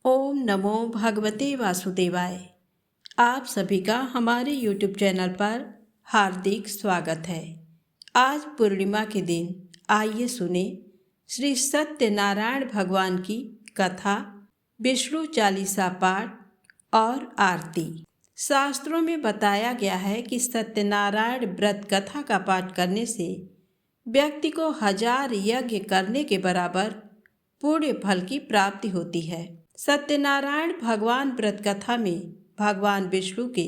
ओम नमो भगवते वासुदेवाय। आप सभी का हमारे YouTube चैनल पर हार्दिक स्वागत है। आज पूर्णिमा के दिन आइए सुने श्री सत्यनारायण भगवान की कथा, विष्णु चालीसा पाठ और आरती। शास्त्रों में बताया गया है कि सत्यनारायण व्रत कथा का पाठ करने से व्यक्ति को 1000 यज्ञ करने के बराबर पुण्य फल की प्राप्ति होती है। सत्यनारायण भगवान व्रत कथा में भगवान विष्णु के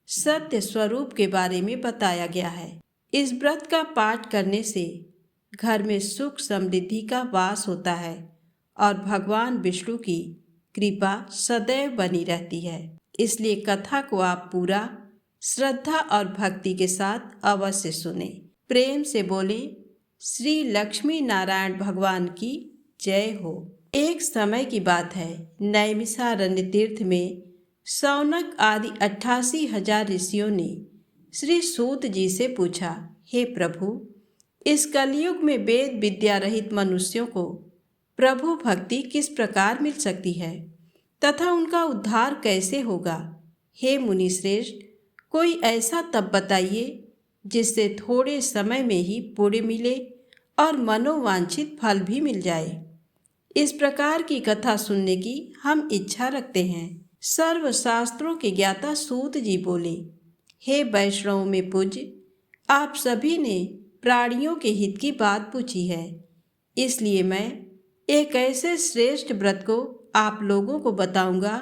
सत्य स्वरूप के बारे में बताया गया है। इस व्रत का पाठ करने से घर में सुख समृद्धि का वास होता है और भगवान विष्णु की कृपा सदैव बनी रहती है। इसलिए कथा को आप पूरा श्रद्धा और भक्ति के साथ अवश्य सुने। प्रेम से बोले श्री लक्ष्मी नारायण भगवान की जय हो। एक समय की बात है, नैमिषारण्य तीर्थ में शौनक आदि 88,000 ऋषियों ने श्री सूत जी से पूछा, हे प्रभु, इस कलयुग में वेद विद्या रहित मनुष्यों को प्रभु भक्ति किस प्रकार मिल सकती है तथा उनका उद्धार कैसे होगा। हे मुनि श्रेष्ठ, कोई ऐसा तप बताइए जिससे थोड़े समय में ही पुण्य मिले और मनोवांछित फल भी मिल जाए। इस प्रकार की कथा सुनने की हम इच्छा रखते हैं। सर्व शास्त्रों के ज्ञाता सूत जी बोले, हे वैष्णव में पूज्य, आप सभी ने प्राणियों के हित की बात पूछी है, इसलिए मैं एक ऐसे श्रेष्ठ व्रत को आप लोगों को बताऊंगा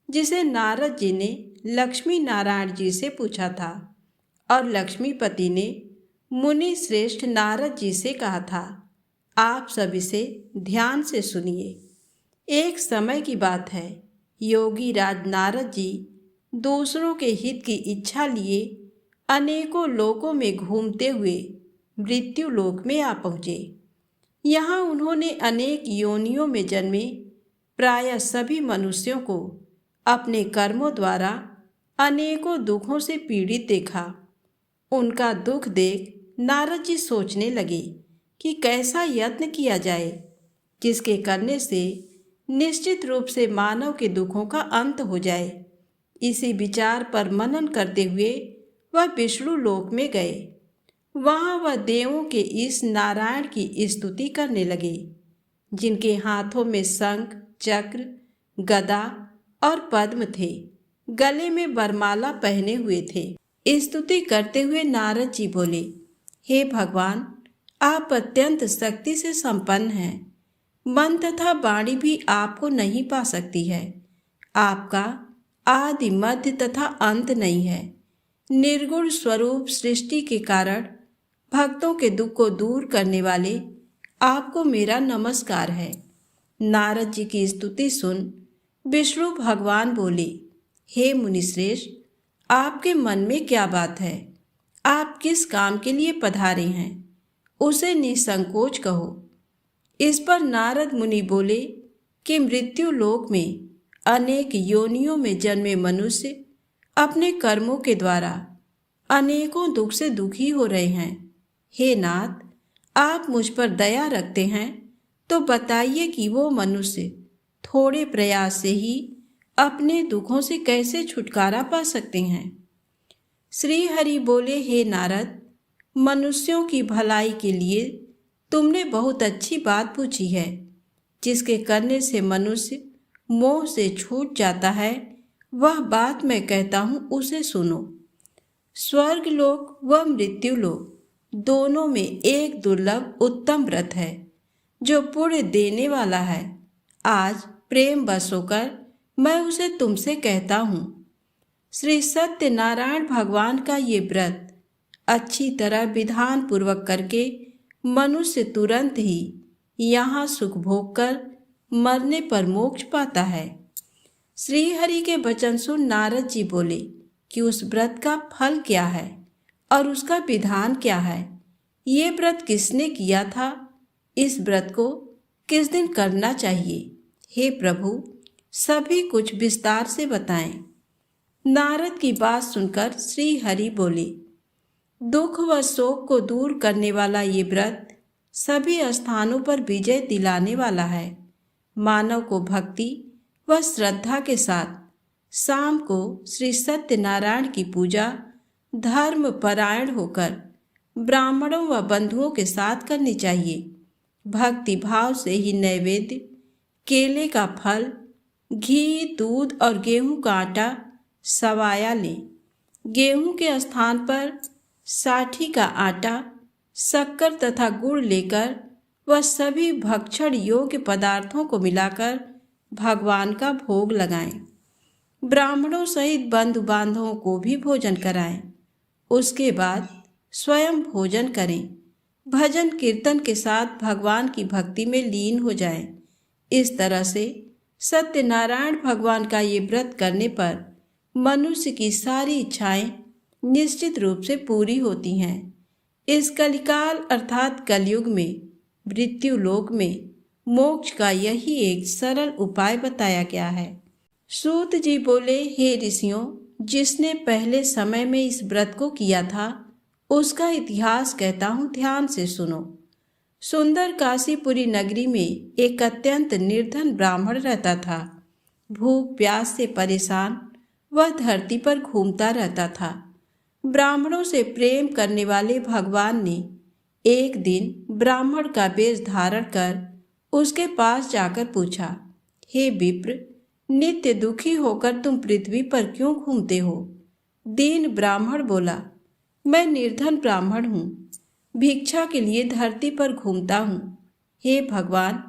जिसे नारद जी ने लक्ष्मी नारायण जी से पूछा था और लक्ष्मीपति ने मुनि श्रेष्ठ नारद जी से कहा था। आप सभी से ध्यान से सुनिए। एक समय की बात है, योगी राज नारद जी दूसरों के हित की इच्छा लिए अनेकों लोकों में घूमते हुए मृत्यु लोक में आ पहुँचे। यहाँ उन्होंने अनेक योनियों में जन्मे प्रायः सभी मनुष्यों को अपने कर्मों द्वारा अनेकों दुखों से पीड़ित देखा। उनका दुख देख नारद जी सोचने लगे कि कैसा यत्न किया जाए जिसके करने से निश्चित रूप से मानव के दुखों का अंत हो जाए। इसी विचार पर मनन करते हुए वह विष्णु लोक में गए। वहाँ वह देवों के इस नारायण की स्तुति करने लगे, जिनके हाथों में शंख, चक्र, गदा और पद्म थे, गले में वरमाला पहने हुए थे। स्तुति करते हुए नारद जी बोले, हे भगवान, आप अत्यंत शक्ति से संपन्न हैं। मन तथा वाणी भी आपको नहीं पा सकती है। आपका आदि मध्य तथा अंत नहीं है। निर्गुण स्वरूप सृष्टि के कारण भक्तों के दुख को दूर करने वाले आपको मेरा नमस्कार है। नारद जी की स्तुति सुन विष्णु भगवान बोले, हे मुनिश्रेष्ठ, आपके मन में क्या बात है? आप किस काम के लिए पधारे हैं, उसे निसंकोच कहो। इस पर नारद मुनि बोले कि मृत्यु लोक में अनेक योनियों में जन्मे मनुष्य अपने कर्मों के द्वारा अनेकों दुख से दुखी हो रहे हैं। हे नाथ, आप मुझ पर दया रखते हैं तो बताइए कि वो मनुष्य थोड़े प्रयास से ही अपने दुखों से कैसे छुटकारा पा सकते हैं। श्री हरि बोले, हे नारद, मनुष्यों की भलाई के लिए तुमने बहुत अच्छी बात पूछी है। जिसके करने से मनुष्य मोह से छूट जाता है, वह बात मैं कहता हूँ, उसे सुनो। स्वर्ग लोक व मृत्यु लोक दोनों में एक दुर्लभ उत्तम व्रत है जो पुण्य देने वाला है। आज प्रेम बस होकर मैं उसे तुमसे कहता हूँ। श्री सत्यनारायण भगवान का ये व्रत अच्छी तरह विधान पूर्वक करके मनुष्य तुरंत ही यहाँ सुख भोग कर मरने पर मोक्ष पाता है। श्री हरि के वचन सुन नारद जी बोले कि उस व्रत का फल क्या है और उसका विधान क्या है। ये व्रत किसने किया था? इस व्रत को किस दिन करना चाहिए? हे प्रभु, सभी कुछ विस्तार से बताएं। नारद की बात सुनकर श्री हरि बोले, दुख व शोक को दूर करने वाला ये व्रत सभी स्थानों पर विजय दिलाने वाला है। मानव को भक्ति वह श्रद्धा के साथ शाम को श्री सत्यनारायण की पूजा धर्म परायण होकर ब्राह्मणों व बंधुओं के साथ करनी चाहिए। भक्ति भाव से ही नैवेद्य, केले का फल, घी, दूध और गेहूं का आटा सवाया लें। गेहूं के स्थान पर साठी का आटा, शक्कर तथा गुड़ लेकर वह सभी भक्षण योग्य पदार्थों को मिलाकर भगवान का भोग लगाएं। ब्राह्मणों सहित बंधु बांधवों को भी भोजन कराएं। उसके बाद स्वयं भोजन करें। भजन कीर्तन के साथ भगवान की भक्ति में लीन हो जाएं। इस तरह से सत्यनारायण भगवान का ये व्रत करने पर मनुष्य की सारी इच्छाएं निश्चित रूप से पूरी होती हैं। इस कलिकाल अर्थात कलयुग में मृत्यु लोक में मोक्ष का यही एक सरल उपाय बताया गया है। सूत जी बोले, हे ऋषियों, जिसने पहले समय में इस व्रत को किया था उसका इतिहास कहता हूँ, ध्यान से सुनो। सुंदर काशीपुरी नगरी में एक अत्यंत निर्धन ब्राह्मण रहता था। भूख प्यास से परेशान वह धरती पर घूमता रहता था। ब्राह्मणों से प्रेम करने वाले भगवान ने एक दिन ब्राह्मण का वेश धारण कर उसके पास जाकर पूछा, हे विप्र, नित्य दुखी होकर तुम पृथ्वी पर क्यों घूमते हो? दीन ब्राह्मण बोला, मैं निर्धन ब्राह्मण हूँ, भिक्षा के लिए धरती पर घूमता हूँ। हे भगवान,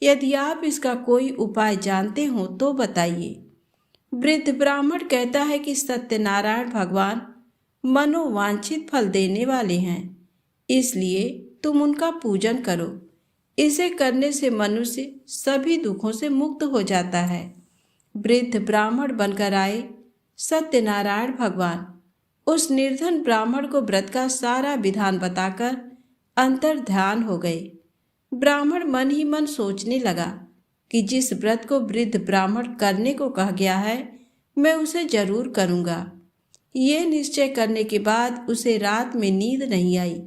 यदि आप इसका कोई उपाय जानते हो तो बताइए। वृद्ध ब्राह्मण कहता है कि सत्यनारायण भगवान मनोवांछित फल देने वाले हैं, इसलिए तुम उनका पूजन करो। इसे करने से मनुष्य सभी दुखों से मुक्त हो जाता है। वृद्ध ब्राह्मण बनकर आए सत्यनारायण भगवान उस निर्धन ब्राह्मण को व्रत का सारा विधान बताकर अंतर ध्यान हो गए। ब्राह्मण मन ही मन सोचने लगा कि जिस व्रत को वृद्ध ब्राह्मण करने को कहा गया है मैं उसे जरूर करूँगा। ये निश्चय करने के बाद उसे रात में नींद नहीं आई।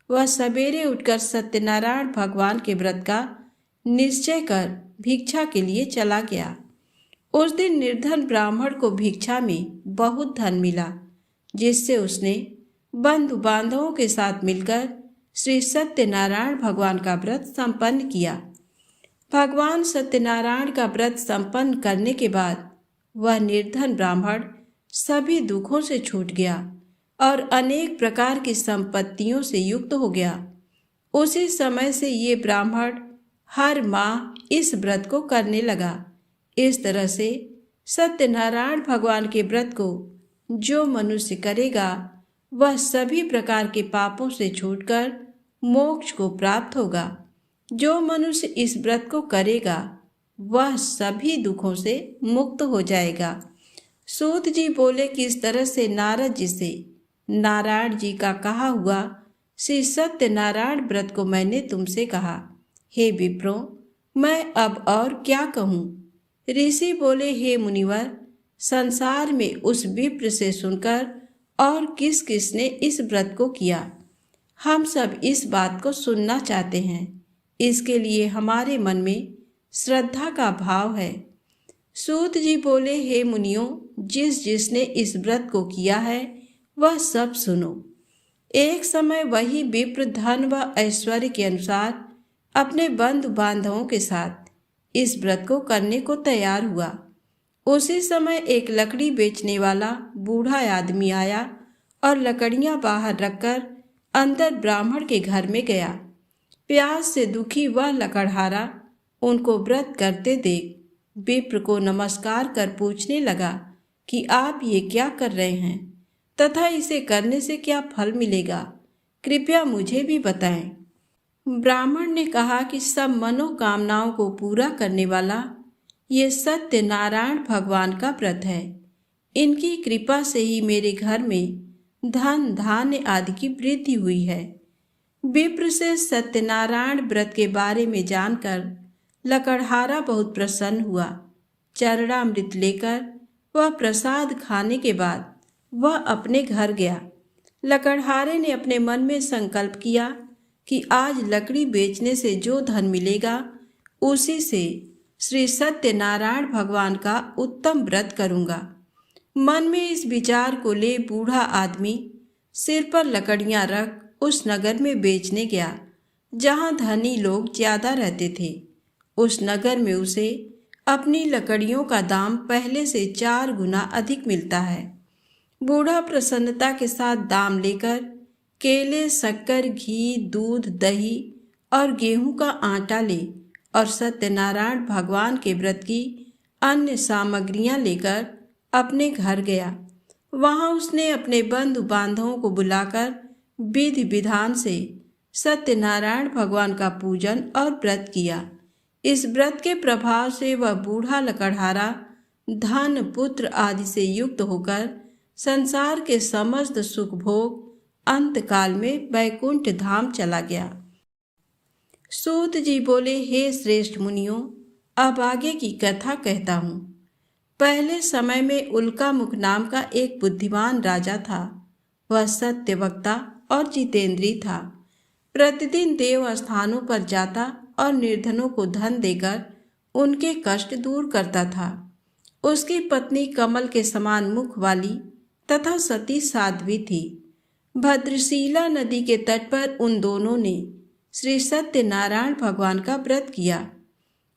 वह सवेरे उठकर सत्यनारायण भगवान के व्रत का निश्चय कर भिक्षा के लिए चला गया। उस दिन निर्धन ब्राह्मण को भिक्षा में बहुत धन मिला, जिससे उसने बंधु बांधवों के साथ मिलकर श्री सत्यनारायण भगवान का व्रत संपन्न किया। भगवान सत्यनारायण का व्रत संपन्न करने के बाद वह निर्धन ब्राह्मण सभी दुखों से छूट गया और अनेक प्रकार की संपत्तियों से युक्त हो गया। उसी समय से ये ब्राह्मण हर माह इस व्रत को करने लगा। इस तरह से सत्यनारायण भगवान के व्रत को जो मनुष्य करेगा वह सभी प्रकार के पापों से छूटकर मोक्ष को प्राप्त होगा। जो मनुष्य इस व्रत को करेगा वह सभी दुखों से मुक्त हो जाएगा। सूत जी बोले कि इस तरह से नारद जी से नारायण जी का कहा हुआ श्री सत्यनारायण व्रत को मैंने तुमसे कहा। हे विप्रो, मैं अब और क्या कहूँ? ऋषि बोले, हे मुनिवर, संसार में उस विप्र से सुनकर और किस किस ने इस व्रत को किया, हम सब इस बात को सुनना चाहते हैं। इसके लिए हमारे मन में श्रद्धा का भाव है। सूत जी बोले, हे मुनियों, जिस जिसने इस व्रत को किया है वह सब सुनो। एक समय वही विप्र धन व ऐश्वर्य के अनुसार अपने बंधु बांधवों के साथ इस व्रत को करने को तैयार हुआ। उसी समय एक लकड़ी बेचने वाला बूढ़ा आदमी आया और लकड़ियां बाहर रखकर अंदर ब्राह्मण के घर में गया। प्यास से दुखी वह लकड़हारा उनको व्रत करते देख विप्र को नमस्कार कर पूछने लगा कि आप ये क्या कर रहे हैं तथा इसे करने से क्या फल मिलेगा, कृपया मुझे भी बताएं। ब्राह्मण ने कहा कि सब मनोकामनाओं को पूरा करने वाला ये सत्यनारायण भगवान का व्रत है। इनकी कृपा से ही मेरे घर में धन धान्य आदि की वृद्धि हुई है। विप्र से सत्यनारायण व्रत के बारे में जानकर लकड़हारा बहुत प्रसन्न हुआ। चरणामृत लेकर वह प्रसाद खाने के बाद वह अपने घर गया। लकड़हारे ने अपने मन में संकल्प किया कि आज लकड़ी बेचने से जो धन मिलेगा उसी से श्री सत्यनारायण भगवान का उत्तम व्रत करूंगा। मन में इस विचार को ले बूढ़ा आदमी सिर पर लकड़ियां रख उस नगर में बेचने गया जहां धनी लोग ज्यादा रहते थे। उस नगर में उसे अपनी लकड़ियों का दाम पहले से 4 गुना अधिक मिलता है। बूढ़ा प्रसन्नता के साथ दाम लेकर केले, शक्कर, घी, दूध, दही और गेहूं का आटा ले और सत्यनारायण भगवान के व्रत की अन्य सामग्रियां लेकर अपने घर गया। वहां उसने अपने बंधु बांधवों को बुलाकर विधि विधान से सत्यनारायण भगवान का पूजन और व्रत किया। इस व्रत के प्रभाव से वह बूढ़ा लकड़हारा धन, पुत्र आदि से युक्त होकर संसार के समस्त सुख भोग अंतकाल में वैकुंठ धाम चला गया। सूत जी बोले, हे श्रेष्ठ मुनियों, अब आगे की कथा कहता हूँ। पहले समय में उल्कामुख नाम का एक बुद्धिमान राजा था। वह सत्यवक्ता और जितेंद्री था। प्रतिदिन देव स्थानों पर जाता और निर्धनों को धन देकर उनके कष्ट दूर करता था। उसकी पत्नी कमल के समान मुख वाली तथा सती साध्वी थी। भद्रशिला नदी के तट पर उन दोनों ने श्री सत्यनारायण भगवान का व्रत किया।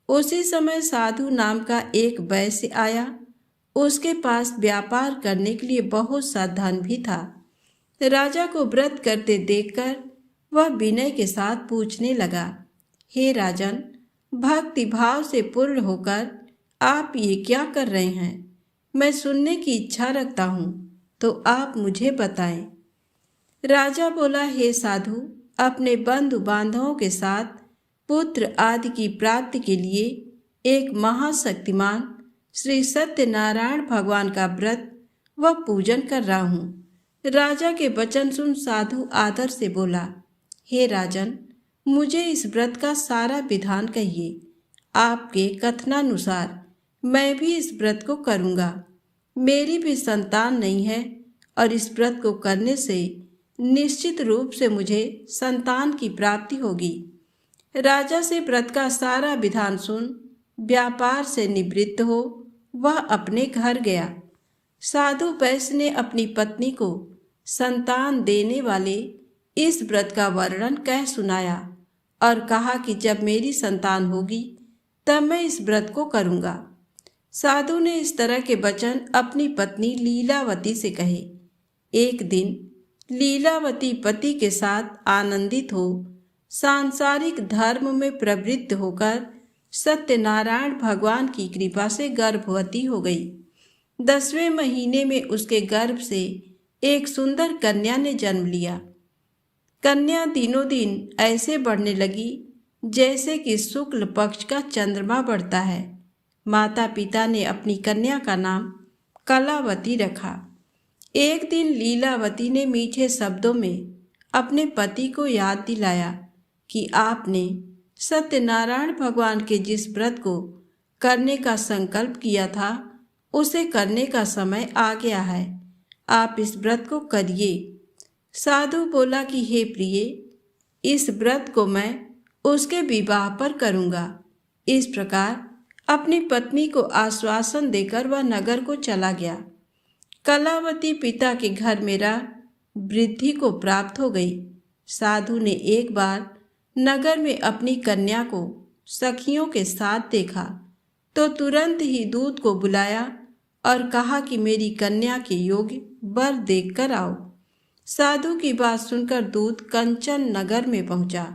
उसी समय साधु नाम का एक वैश्य आया। उसके पास व्यापार करने के लिए बहुत सा धन भी था। राजा को व्रत करते देखकर वह विनय के साथ पूछने लगा, हे राजन, भक्ति भाव से पूर्ण होकर आप ये क्या कर रहे हैं? मैं सुनने की इच्छा रखता हूँ, तो आप मुझे बताएं। राजा बोला, हे साधु, अपने बंधु बांधवों के साथ पुत्र आदि की प्राप्ति के लिए एक महाशक्तिमान श्री सत्यनारायण भगवान का व्रत व पूजन कर रहा हूँ। राजा के वचन सुन साधु आदर से बोला, हे राजन, मुझे इस व्रत का सारा विधान कहिए। आपके कथनानुसार मैं भी इस व्रत को करूँगा। मेरी भी संतान नहीं है और इस व्रत को करने से निश्चित रूप से मुझे संतान की प्राप्ति होगी। राजा से व्रत का सारा विधान सुन व्यापार से निवृत्त हो वह अपने घर गया। साधु वैश्य ने अपनी पत्नी को संतान देने वाले इस व्रत का वर्णन कह सुनाया और कहा कि जब मेरी संतान होगी तब मैं इस व्रत को करूँगा। साधु ने इस तरह के वचन अपनी पत्नी लीलावती से कहे। एक दिन लीलावती पति के साथ आनंदित हो सांसारिक धर्म में प्रवृत्त होकर सत्यनारायण भगवान की कृपा से गर्भवती हो गई। 10वें महीने में उसके गर्भ से एक सुंदर कन्या ने जन्म लिया। कन्या दिनों दिन ऐसे बढ़ने लगी जैसे कि शुक्ल पक्ष का चंद्रमा बढ़ता है। माता पिता ने अपनी कन्या का नाम कलावती रखा। एक दिन लीलावती ने मीठे शब्दों में अपने पति को याद दिलाया कि आपने सत्यनारायण भगवान के जिस व्रत को करने का संकल्प किया था उसे करने का समय आ गया है। आप इस व्रत को करिए। साधु बोला कि हे प्रिय, इस व्रत को मैं उसके विवाह पर करूँगा। इस प्रकार अपनी पत्नी को आश्वासन देकर वह नगर को चला गया। कलावती पिता के घर में रह वृद्धि को प्राप्त हो गई। साधु ने एक बार नगर में अपनी कन्या को सखियों के साथ देखा तो तुरंत ही दूत को बुलाया और कहा कि मेरी कन्या के योग्य वर देखकर आओ। साधु की बात सुनकर दूत कंचन नगर में पहुंचा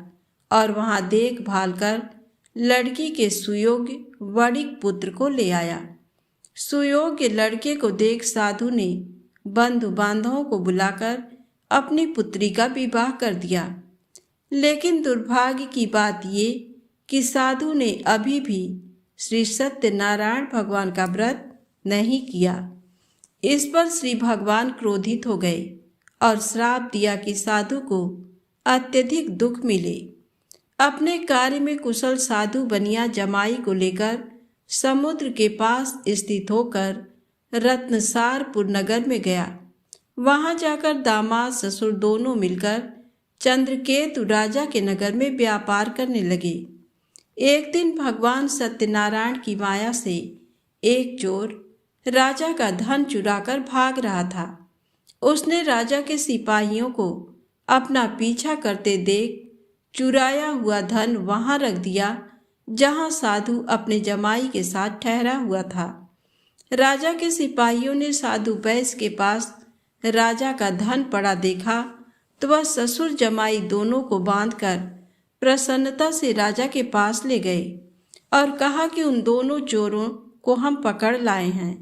और वहां देखभाल कर लड़की के सुयोग्य वणिक पुत्र को ले आया। सुयोग्य लड़के को देख साधु ने बंधु बांधवों को बुलाकर अपनी पुत्री का विवाह कर दिया। लेकिन दुर्भाग्य की बात ये कि साधु ने अभी भी श्री सत्यनारायण भगवान का व्रत नहीं किया। इस पर श्री भगवान क्रोधित हो गए और श्राप दिया कि साधु को अत्यधिक दुख मिले। अपने कार्य में कुशल साधु बनिया जमाई को लेकर समुद्र के पास स्थित होकर रत्नसारपुर नगर में गया। वहां जाकर दामाद ससुर दोनों मिलकर चंद्रकेतु राजा के नगर में व्यापार करने लगे। एक दिन भगवान सत्यनारायण की माया से एक चोर राजा का धन चुराकर भाग रहा था। उसने राजा के सिपाहियों को अपना पीछा करते देख चुराया हुआ धन वहां रख दिया जहां साधु अपने जमाई के साथ ठहरा हुआ था। राजा के सिपाहियों ने साधु बैस के पास राजा का धन पड़ा देखा तो वह ससुर जमाई दोनों को बांधकर प्रसन्नता से राजा के पास ले गए और कहा कि उन दोनों चोरों को हम पकड़ लाए हैं,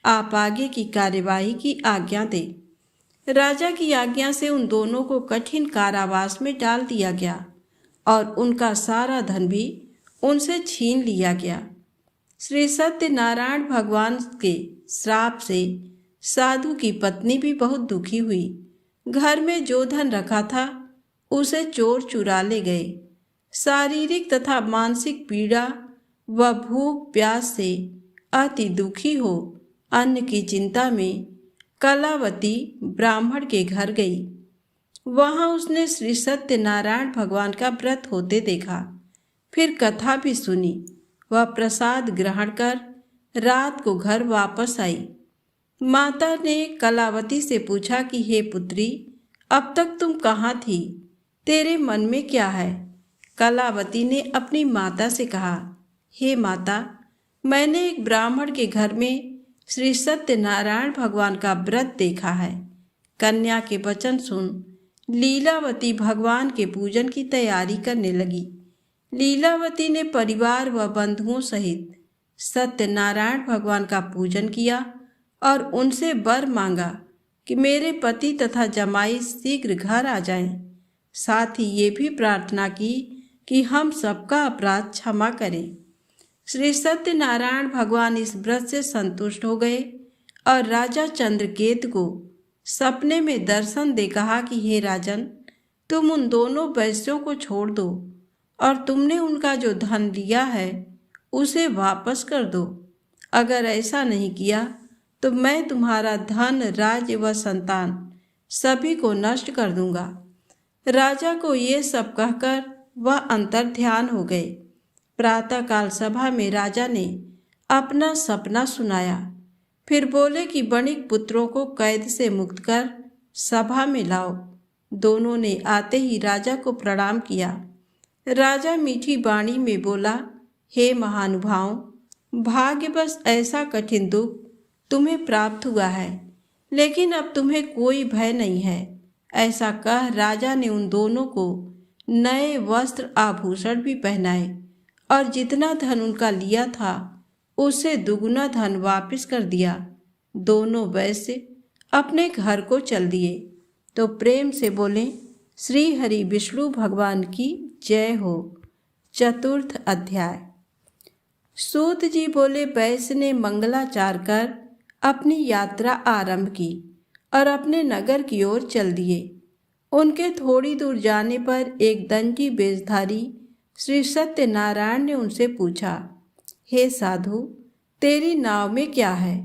आप आगे की कार्यवाही की आज्ञा दें। राजा की आज्ञा से उन दोनों को कठिन कारावास में डाल दिया गया और उनका सारा धन भी उनसे छीन लिया गया। श्री सत्यनारायण भगवान के श्राप से साधु की पत्नी भी बहुत दुखी हुई। घर में जो धन रखा था उसे चोर चुरा ले गए। शारीरिक तथा मानसिक पीड़ा व भूख प्यास से अति दुखी हो अन्न की चिंता में कलावती ब्राह्मण के घर गई। वहां उसने श्री सत्यनारायण भगवान का व्रत होते देखा, फिर कथा भी सुनी। वह प्रसाद ग्रहण कर रात को घर वापस आई। माता ने कलावती से पूछा कि हे पुत्री, अब तक तुम कहाँ थी? तेरे मन में क्या है? कलावती ने अपनी माता से कहा, हे माता, मैंने एक ब्राह्मण के घर में श्री सत्यनारायण भगवान का व्रत देखा है। कन्या के वचन सुन लीलावती भगवान के पूजन की तैयारी करने लगी। लीलावती ने परिवार व बंधुओं सहित सत्यनारायण भगवान का पूजन किया और उनसे वर मांगा कि मेरे पति तथा जमाई शीघ्र घर आ जाएं। साथ ही ये भी प्रार्थना की कि हम सबका अपराध क्षमा करें। श्री सत्यनारायण भगवान इस व्रत से संतुष्ट हो गए और राजा चंद्रकेतु को सपने में दर्शन दे कहा कि हे राजन, तुम उन दोनों वैश्यों को छोड़ दो और तुमने उनका जो धन लिया है उसे वापस कर दो। अगर ऐसा नहीं किया तो मैं तुम्हारा धन, राज्य व संतान सभी को नष्ट कर दूंगा। राजा को ये सब कहकर वह अंतर ध्यान हो गए। प्रातःकाल सभा में राजा ने अपना सपना सुनाया, फिर बोले कि वणिक पुत्रों को कैद से मुक्त कर सभा में लाओ। दोनों ने आते ही राजा को प्रणाम किया। राजा मीठी वाणी में बोला, हे महानुभाव, भाग्यवश ऐसा कठिन दुख तुम्हें प्राप्त हुआ है, लेकिन अब तुम्हें कोई भय नहीं है। ऐसा कह राजा ने उन दोनों को नए वस्त्र आभूषण भी पहनाए और जितना धन उनका लिया था उससे दुगुना धन वापस कर दिया। दोनों वैश्य अपने घर को चल दिए तो प्रेम से बोले, श्री हरि विष्णु भगवान की जय हो। चतुर्थ अध्याय। सूत जी बोले, वैश्य ने मंगलाचार कर अपनी यात्रा आरंभ की और अपने नगर की ओर चल दिए। उनके थोड़ी दूर जाने पर एक दंडी वेशधारी श्री सत्यनारायण ने उनसे पूछा, हे साधु, तेरी नाव में क्या है?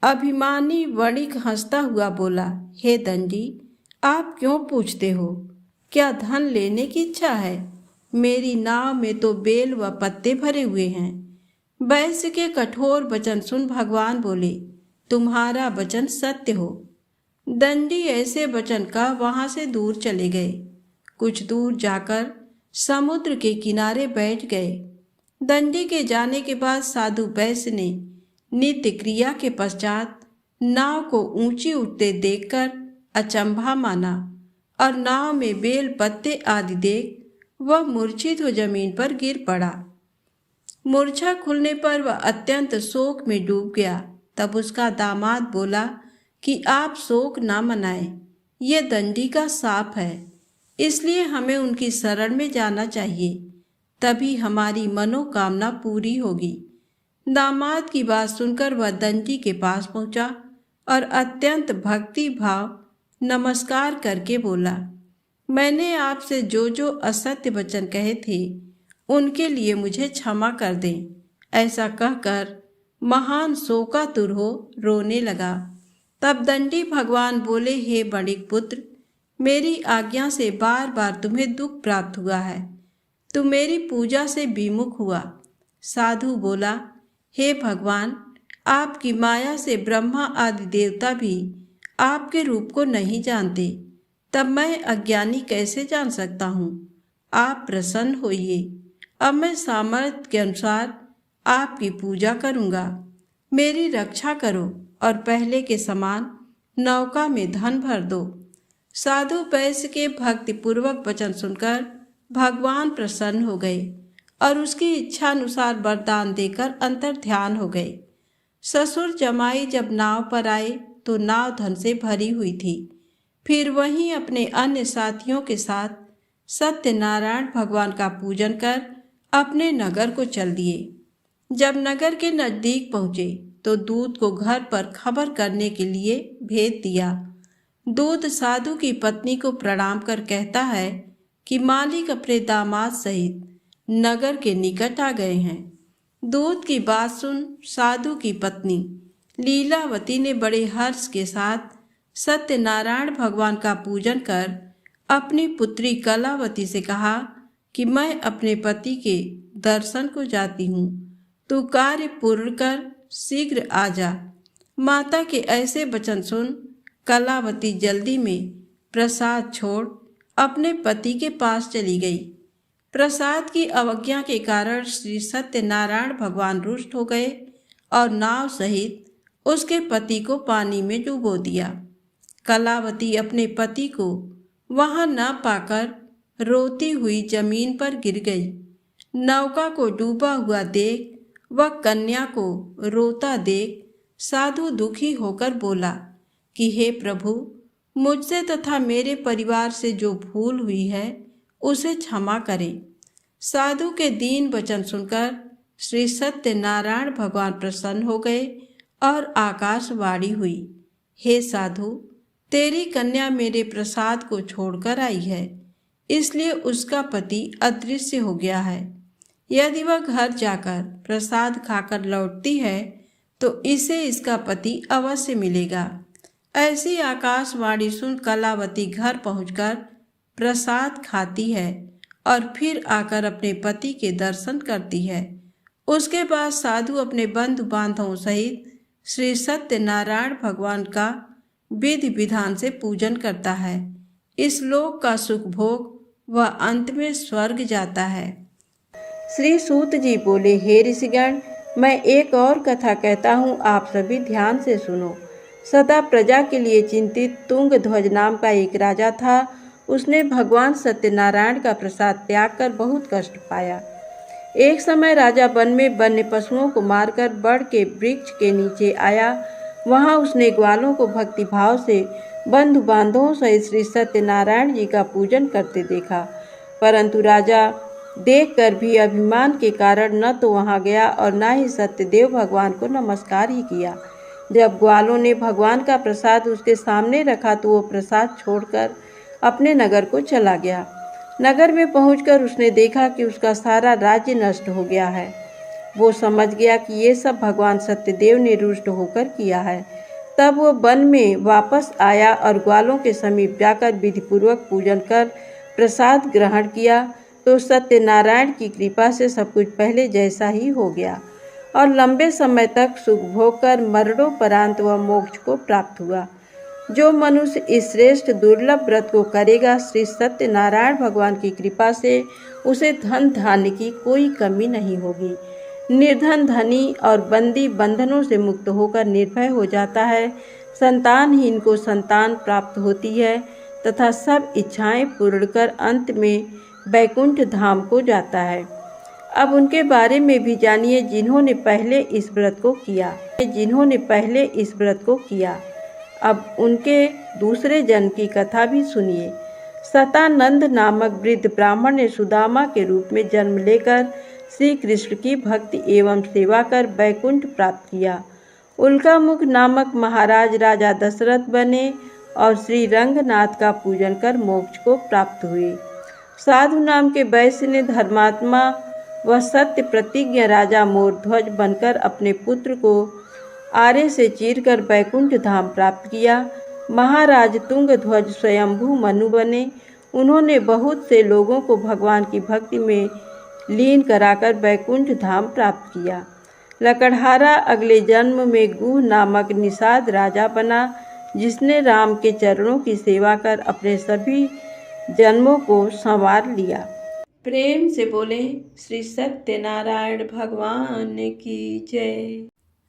अभिमानी वणिक हंसता हुआ बोला, हे दंडी, आप क्यों पूछते हो? क्या धन लेने की इच्छा है? मेरी नाव में तो बेल व पत्ते भरे हुए हैं। वैश्य के कठोर वचन सुन भगवान बोले, तुम्हारा वचन सत्य हो। दंडी ऐसे वचन कह वहां से दूर चले गए। कुछ दूर जाकर समुद्र के किनारे बैठ गए। दंडी के जाने के बाद साधु वैश्य ने नित्य क्रिया के पश्चात नाव को ऊंची उठते देखकर अचंभा माना और नाव में बेल पत्ते आदि देख वह मूर्छित हो जमीन पर गिर पड़ा। मूर्छा खुलने पर वह अत्यंत शोक में डूब गया। तब उसका दामाद बोला कि आप शोक ना मनाएं, ये दंडी का शाप है, इसलिए हमें उनकी शरण में जाना चाहिए, तभी हमारी मनोकामना पूरी होगी। दामाद की बात सुनकर वह दंडी के पास पहुंचा और अत्यंत भक्ति भाव नमस्कार करके बोला, मैंने आपसे जो जो असत्य वचन कहे थे उनके लिए मुझे क्षमा कर दें। ऐसा कहकर महान शोकातुर हो रोने लगा। तब दंडी भगवान बोले, हे वणिक पुत्र, मेरी आज्ञा से बार बार तुम्हें दुख प्राप्त हुआ है। तू मेरी पूजा से विमुख हुआ। साधु बोला, हे भगवान, आपकी माया से ब्रह्मा आदि देवता भी आपके रूप को नहीं जानते, तब मैं अज्ञानी कैसे जान सकता हूँ। आप प्रसन्न होइए। अब मैं सामर्थ्य के अनुसार आपकी पूजा करूँगा। मेरी रक्षा करो और पहले के समान नौका में धन भर दो। साधु वैश्य के भक्तिपूर्वक वचन सुनकर भगवान प्रसन्न हो गए और उसकी इच्छा अनुसार वरदान देकर अंतर ध्यान हो गए। ससुर जमाई जब नाव पर आए तो नाव धन से भरी हुई थी। फिर वहीं अपने अन्य साथियों के साथ सत्यनारायण भगवान का पूजन कर अपने नगर को चल दिए। जब नगर के नजदीक पहुँचे तो दूत को घर पर खबर करने के लिए भेज दिया। दूत साधु की पत्नी को प्रणाम कर कहता है कि मालिक अपने दामाद सहित नगर के निकट आ गए हैं। दूत की बात सुन साधु की पत्नी लीलावती ने बड़े हर्ष के साथ सत्यनारायण भगवान का पूजन कर अपनी पुत्री कलावती से कहा कि मैं अपने पति के दर्शन को जाती हूँ, तू कार्य पूर्ण कर शीघ्र आ जा। माता के ऐसे वचन सुन कलावती जल्दी में प्रसाद छोड़ अपने पति के पास चली गई। प्रसाद की अवज्ञा के कारण श्री सत्यनारायण भगवान रुष्ट हो गए और नाव सहित उसके पति को पानी में डुबो दिया। कलावती अपने पति को वहां न पाकर रोती हुई जमीन पर गिर गई। नौका को डूबा हुआ देख वह कन्या को रोता देख साधु दुखी होकर बोला कि हे प्रभु, मुझसे तथा मेरे परिवार से जो भूल हुई है उसे क्षमा करें। साधु के दीन वचन सुनकर श्री सत्यनारायण भगवान प्रसन्न हो गए और आकाशवाणी हुई, हे साधु, तेरी कन्या मेरे प्रसाद को छोड़कर आई है, इसलिए उसका पति अदृश्य हो गया है। यदि वह घर जाकर प्रसाद खाकर लौटती है तो इसे इसका पति अवश्य मिलेगा। ऐसी आकाशवाणी सुन कलावती घर पहुंचकर प्रसाद खाती है और फिर आकर अपने पति के दर्शन करती है। उसके बाद साधु अपने बंधु बांधवों सहित श्री सत्यनारायण भगवान का विधि विधान से पूजन करता है। इस लोक का सुख भोग वह अंत में स्वर्ग जाता है। श्री सूत जी बोले, हे ऋषिगण, मैं एक और कथा कहता हूँ, आप सभी ध्यान से सुनो। सदा प्रजा के लिए चिंतित तुंगध्वज नाम का एक राजा था। उसने भगवान सत्यनारायण का प्रसाद त्याग कर बहुत कष्ट पाया। एक समय राजा वन में वन्य पशुओं को मारकर बड़ के वृक्ष के नीचे आया। वहां उसने ग्वालों को भक्तिभाव से बंधु बांधवों सहित श्री सत्यनारायण जी का पूजन करते देखा, परंतु राजा देखकर भी अभिमान के कारण न तो वहां गया और न ही सत्यदेव भगवान को नमस्कार ही किया। जब ग्वालों ने भगवान का प्रसाद उसके सामने रखा तो वो प्रसाद छोड़कर अपने नगर को चला गया। नगर में पहुंचकर उसने देखा कि उसका सारा राज्य नष्ट हो गया है। वो समझ गया कि ये सब भगवान सत्यदेव ने रुष्ट होकर किया है। तब वो वन में वापस आया और ग्वालों के समीप जाकर विधिपूर्वक पूजन कर प्रसाद ग्रहण किया तो सत्यनारायण की कृपा से सब कुछ पहले जैसा ही हो गया और लंबे समय तक सुख भोग कर मरणोपरांत वह मोक्ष को प्राप्त हुआ। जो मनुष्य इस श्रेष्ठ दुर्लभ व्रत को करेगा, श्री सत्यनारायण भगवान की कृपा से उसे धन धान्य की कोई कमी नहीं होगी। निर्धन धनी और बंदी बंधनों से मुक्त होकर निर्भय हो जाता है। संतानहीन को संतान प्राप्त होती है तथा सब इच्छाएं पूर्ण कर अंत में वैकुंठ धाम को जाता है। अब उनके बारे में भी जानिए जिन्होंने पहले इस व्रत को किया। अब उनके दूसरे जन्म की कथा भी सुनिए। सतानंद नामक वृद्ध ब्राह्मण ने सुदामा के रूप में जन्म लेकर श्री कृष्ण की भक्ति एवं सेवा कर वैकुंठ प्राप्त किया। उल्कामुख नामक महाराज राजा दशरथ बने और श्री रंगनाथ का पूजन कर मोक्ष को प्राप्त हुए। साधु नाम के वैश्य ने धर्मात्मा व सत्य प्रतिज्ञ राजा मोरध्वज बनकर अपने पुत्र को आरे से चीरकर वैकुंठ धाम प्राप्त किया। महाराज तुंगध्वज स्वयंभू मनु बने। उन्होंने बहुत से लोगों को भगवान की भक्ति में लीन कराकर बैकुंठ धाम प्राप्त किया। लकड़हारा अगले जन्म में गुह नामक निषाद राजा बना, जिसने राम के चरणों की सेवा कर अपने सभी जन्मों को संवार लिया। प्रेम से बोले श्री सत्यनारायण भगवान की जय।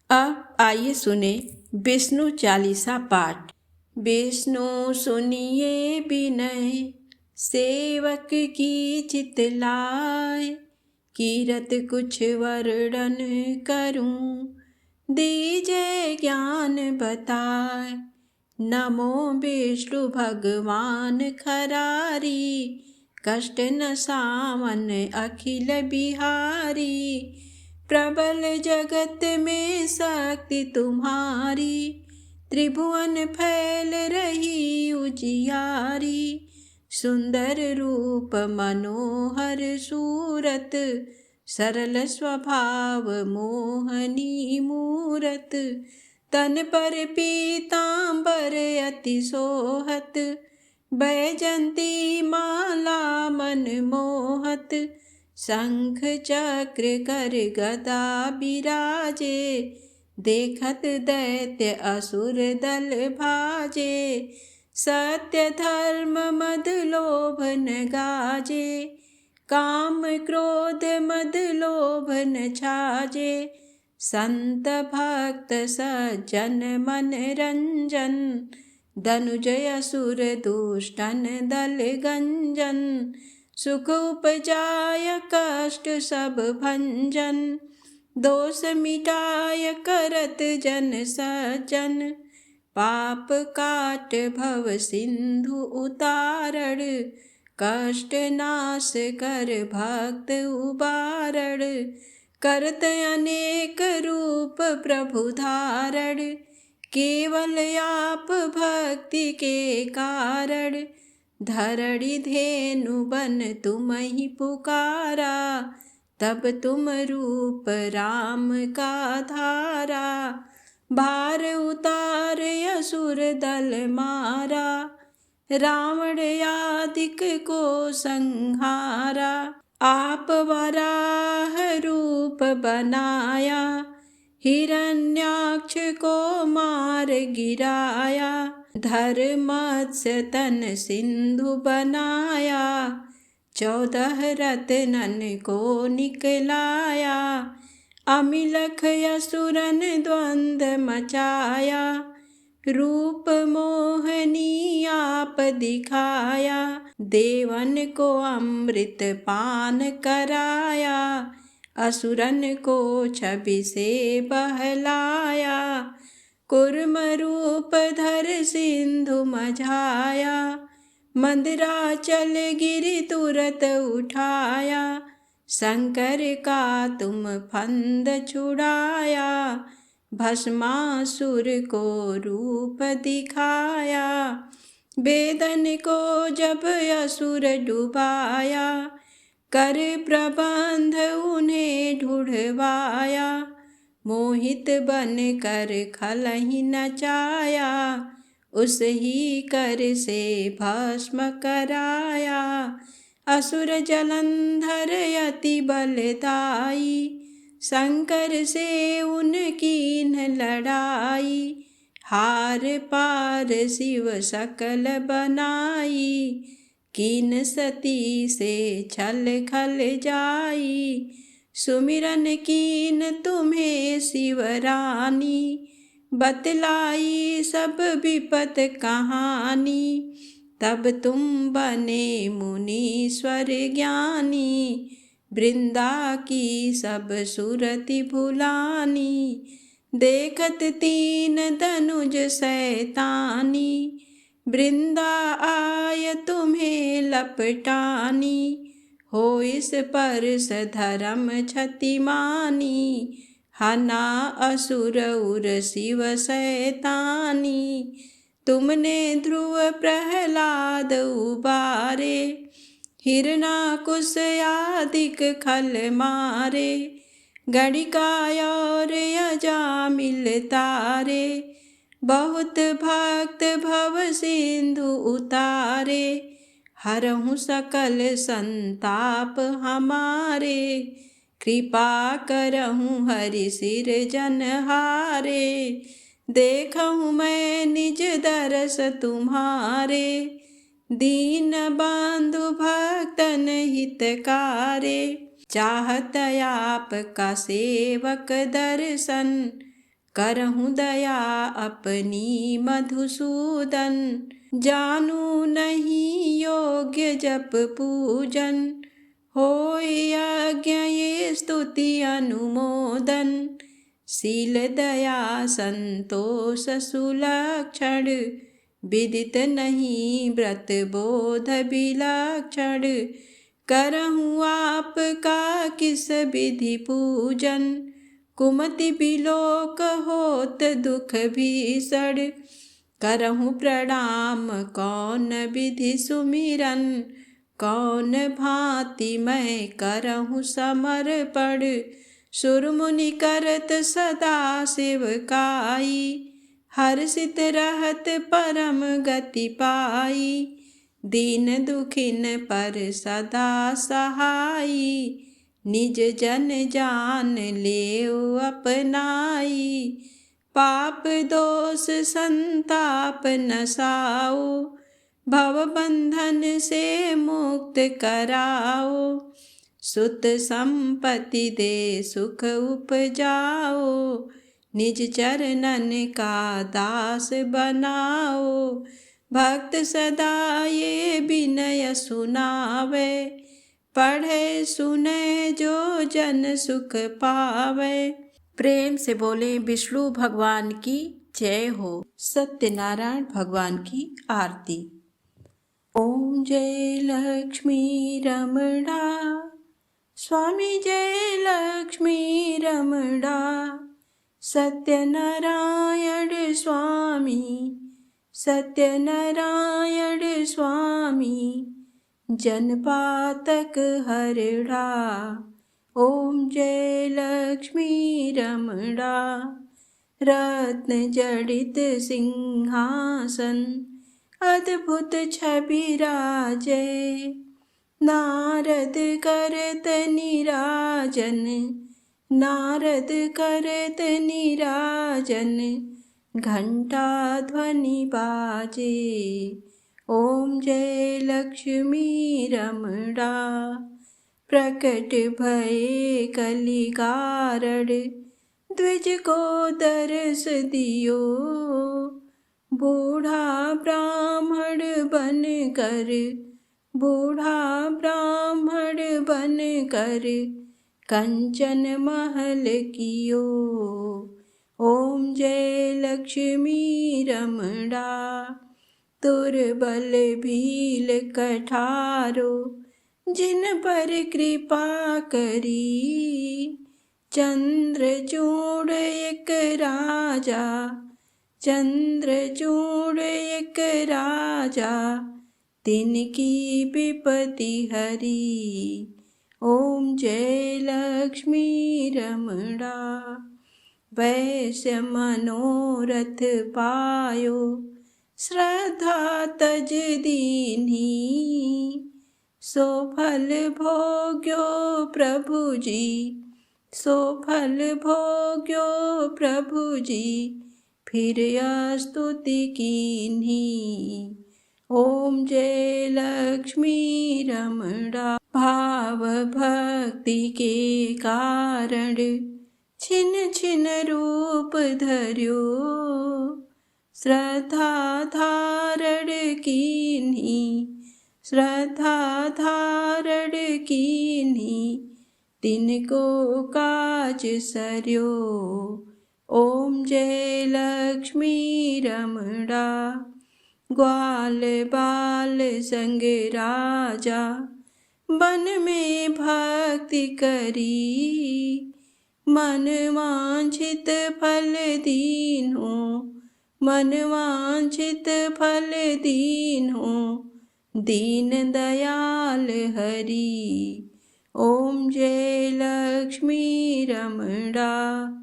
अब आइए सुने विष्णु चालीसा पाठ। विष्णु सुनिए विनय, सेवक की चितलाय, कीरत कुछ वर्णन करूं, दीजय ज्ञान बताए। नमो विष्णु भगवान खरारी, कष्ट न सामन अखिल बिहारी। प्रबल जगत में शक्ति तुम्हारी, त्रिभुवन फैल रही उजियारी। सुंदर रूप मनोहर सूरत, सरल स्वभाव मोहनी मूरत। तन पर पीतांबर अति सोहत, बैजंती माला मन मोहत। शंख चक्र कर गदा बिराजे, देखत दैत्य असुर दल भाजे। सत्य धर्म मद लोभ न गाजे, काम क्रोध मद लोभ न छाजे। संत भक्त सज्जन मन रंजन, धनुजय असुर दुष्टन दल गंजन। सुख उपजाय कष्ट सब भंजन, दोष मिटाय करत जन सज्जन। पाप काट भव सिंधु उतारण, कष्ट नाश कर भक्त उबारण। करत अनेक रूप प्रभु धारण, केवल आप भक्ति के कारण। धरणी धेनु बन तुम ही पुकारा, तब तुम रूप राम का धारा। भार उतार असुर दल मारा, रावण आदिक को संहारा। आप वराह रूप बनाया, हिरण्याक्ष को मार गिराया। धर्मस्य तन सिंधु बनाया, 14 रत्नन को निकलाया। अमिलख असुरन द्वंद मचाया, रूप मोहनी आप दिखाया। देवन को अमृत पान कराया, असुरन को छवि से बहलाया। कुर्म रूप धर सिंधु मझाया, मंदराचल गिरि तुरत उठाया। शंकर का तुम फंद छुड़ाया, भस्मासुर को रूप दिखाया। वेदन को जब असुर डुबाया, कर प्रबंध उन्हें ढूढ़वाया। मोहित बन कर खलहि नचाया, उस ही कर से भस्म कराया। असुर जलंधर अति बलदाई, शंकर से उनकी न लड़ाई। हार पार शिव सकल बनाई, कीन सती से छल खल जाई। सुमिरन कीन तुम्हें शिवरानी, बतलाई सब विपत कहानी। तब तुम बने मुनीश्वर ज्ञानी, वृंदा की सब सुरति भुलानी। देखत तीन धनुज शैतानी, वृंदा आय तुम्हें लपटानी। हो इस परस धर्म क्षतिमानी, हना असुर उर शिव शैतानी। तुमने ध्रुव प्रहलाद उबारे, हिरणाकुश आदिक खल मारे। गणिका और अजामिल तारे, बहुत भक्त भव सिंधु उतारे। हरहु सकल संताप हमारे, कृपा करहु हरि सिर जनहारे। देखहु मैं निज दरस तुम्हारे, दीन बंधु भक्तन हितकारे। चाहत आपका सेवक दर्शन, करहु दया अपनी मधुसूदन। जानू नहीं योग्य जप पूजन, होय यज्ञ ये स्तुति अनुमोदन। शील दया संतोष सुलक्षण, विदित नहीं व्रत बोध विलक्षण। करहूँ आपका किस विधि पूजन, कुमति बिलोक होत दुख भीषण। करहूँ प्रणाम कौन विधि सुमिरन, कौन भांति मैं करहूँ समर्पण। सुर मुनि करत सदा सेवकाई, हर्षित रहत परम गति पाई। दीन दुखिन पर सदा सहाई, निज जन जान लेओ अपनाई। पाप दोष संताप नसाओ, भव बंधन से मुक्त कराओ। सुत संपत्ति दे सुख उपजाओ, निज चरणन का दास बनाओ। भक्त सदा ये विनय सुनावे, पढ़े सुने जो जन सुख पावे। प्रेम से बोले विष्णु भगवान की जय हो। सत्यनारायण भगवान की आरती। ओम जय लक्ष्मी रमणा, स्वामी जय लक्ष्मी रमणा। सत्यनारायण स्वामी, सत्यनारायण स्वामी, जनपातक हरड़ा। ओम जय लक्ष्मी रमणा। रत्न जड़ित सिंहासन, अद्भुत छवि राजे। नारद करत निराजन, नारद करत निराजन, घंटा ध्वनि बाजे। ओम जय लक्ष्मी रमणा। प्रकट भये कलिकारण, द्विज को दर्श दियो। बूढ़ा ब्राह्मण बन कर, बूढ़ा ब्राह्मण बन कर, कंचन महल कियो। ओम जय लक्ष्मी रमणा। दुर्बल भील कठारो, जिन पर कृपा करी। चंद्रचूड़ एक राजा, चंद्रचूड़ एक राजा, तिनकी विपत्ति हरी। ओम जय लक्ष्मी रमणा। वैश्य मनोरथ पायो, श्रद्धा तज दीन्ही। सो फल भोग्यो प्रभु जी, सो फल भोग्यो प्रभु जी, फिर स्तुति कीन्ही। ओम जय लक्ष्मी रमणा। भाव भक्ति के कारण, छिन छिन रूप धर्यो। श्रद्धा धारण कीन्ही, श्रद्धा धारण कीन्ही, तिनको काज सर्यो। ओम जय लक्ष्मी रमणा। ग्वाल बाल संग राजा, वन में भक्ति करी। मन वांछित फल दीन्हो, मन वांछित फल दीन्हो, दीन दयाल हरि। ओम जय लक्ष्मी रमणा।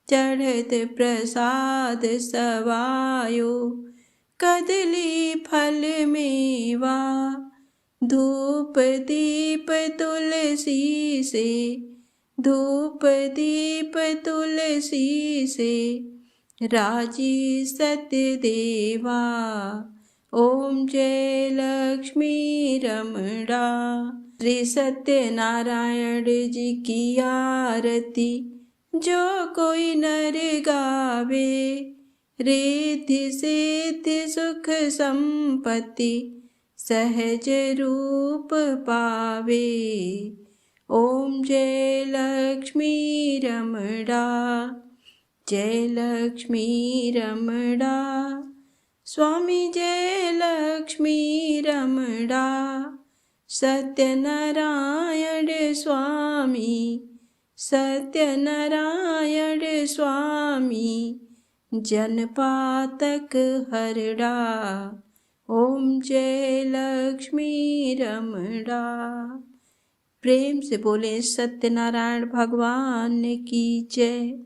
चढ़त प्रसाद सवायो, कदली फल मेवा। धूप दीप तुलसी से, धूप दीप तुलसी से, राजी सत्य देवा। ओम जय लक्ष्मी रमणा। श्री सत्यनारायण जी की आरती जो कोई नर गावे, रिद्धि सिद्धि सुख संपत्ति सहज रूप पावे। ओम जय लक्ष्मी रमणा, जय लक्ष्मी रमणा। स्वामी जय लक्ष्मी रमणा, सत्यनारायण स्वामी, सत्यनारायण स्वामी, जनपातक हरड़ा। ओम जय लक्ष्मी रमणा। प्रेम से बोले सत्यनारायण भगवान की जय।